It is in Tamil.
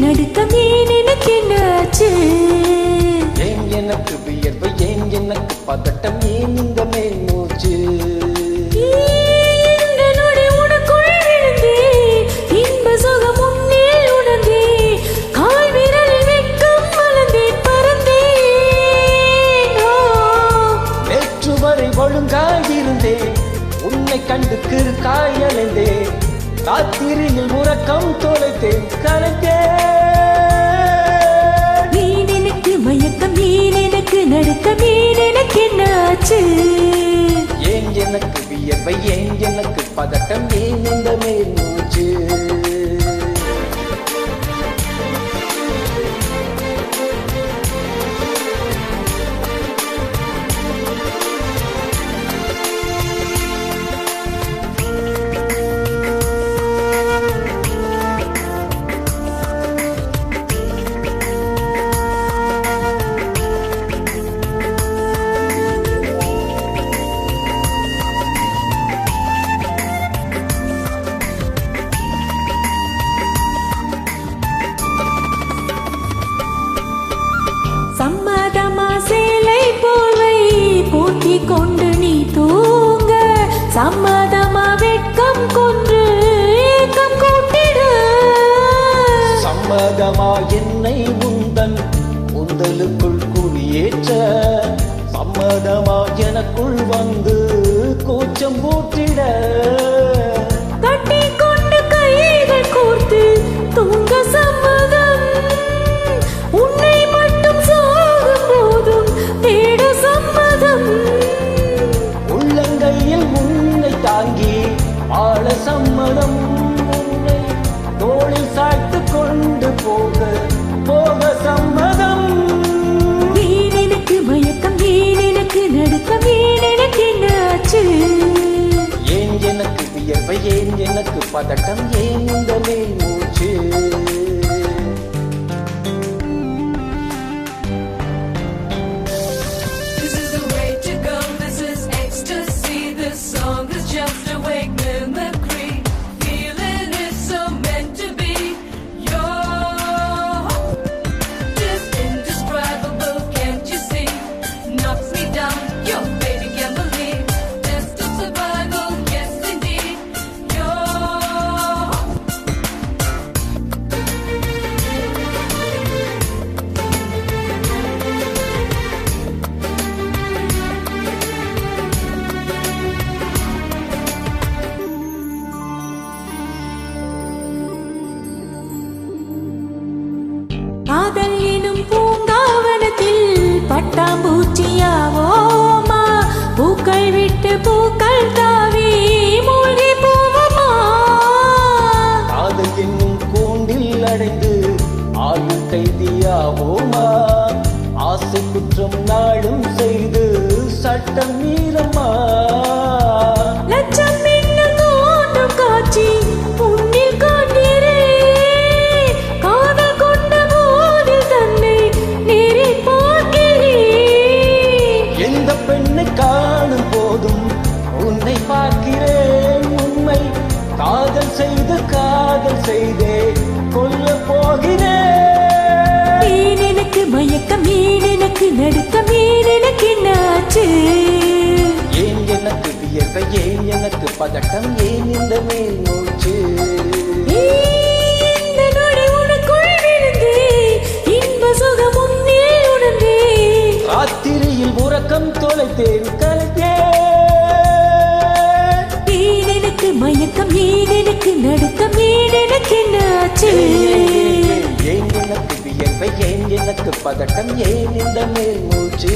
நடுக்கம் ஏன் எனக்கு என்னாச்சு ஏன் எனக்கு வியர்வு ஏன் எனக்கு பதட்டம் ஏன் இந்த மேல் மூச்சு ஒழுங்காயிருந்தேன் உன்னை கண்டு கிறுக்காய் அலைந்தேன் ராத்திரியில் உறக்கம் தொலைத்தேன் கலைந்தேன் ஏன் எனக்கு மயக்கம் ஏன் எனக்கு நடுக்கம் ஏன் எனக்கு என்னாச்சு ஏன் எனக்கு வியர்வை ஏன் எனக்கு பதட்டம் ஏன் இந்த மேல் மூச்சு சம்மதமா சேலை போலை போத்தி கொண்டு நீ தூங்க சம்மதமா வெட்கம் கொன்று ஏக்கம் கூட்டிட சம்மதமா என்னை உந்தன் உந்தலுக்குள் குடியேற்ற சம்மதமா எனக்குள் வந்து கூச்சம் கூட்டிட கட்டி கொண்டு கைகள் கோர்த்து தூங்க சம்மதம் உன்னை மட்டும் சாகும் போதும் தேட சம்மதம் உள்ளங்கையில் உன்னை தாங்கி ஆள சம்மதம் உன்னை தோளில் சாய்த்து கொண்டு போக போக சம்மதம் ஏன் எனக்கு மயக்கம் ஏன் எனக்கு நடுக்கம் ஏன் எனக்கு என்னாச்சு ஏன் எனக்கு வியர்வை ஏன் எனக்கு பதட்டம் ஏன் இந்த மேல் மூச்சு காதல் எனும் பூங்காவனத்தில் பட்டாம்பூச்சியாவோமா பூக்கள் விட்டு பூக்கள் தாவி மூழ்கி போவோமா காதல் என்னும் கூண்டில் அடைந்து ஆயுள் கைதியாவோமா ஆசை குற்றம் நாளும் செய்து சட்டம் மீறமா லட்சம் மின்னல் தோன்றும் காட்சி உன்னில் காண்கிறே காதல் கொண்ட போதில் தன்னை நேரே பார்க்கிறேன் எந்த பெண்ணை காணும் போதும் உன்னை பார்க்கிறேன் உண்மை காதல் செய்தே கொல்ல போகிறேன் ஏன் எனக்கு மயக்கம் ஏன் எனக்கு நடுக்கம் ஏன் எனக்கு என்னாச்சு ஏன் எனக்கு வியர்வை ஏன் எனக்கு பதட்டம் ஏன் இந்த மேல் மூச்சு இந்த நொடி உனக்குள் விழுந்தே இன்ப சுகம் உன்னில் உணர்ந்தே ராத்திரியில் உறக்கம் தொலைத்தேன் கலைத்தேன் ஏன் எனக்கு மயக்கம் ஏன் எனக்கு நடுக்கம் ஏன் எனக்கு என்னாச்சு ஏன் எனக்கு வியர்வை ஏன் எனக்கு பதட்டம் ஏன் இந்த மேல் மூச்சு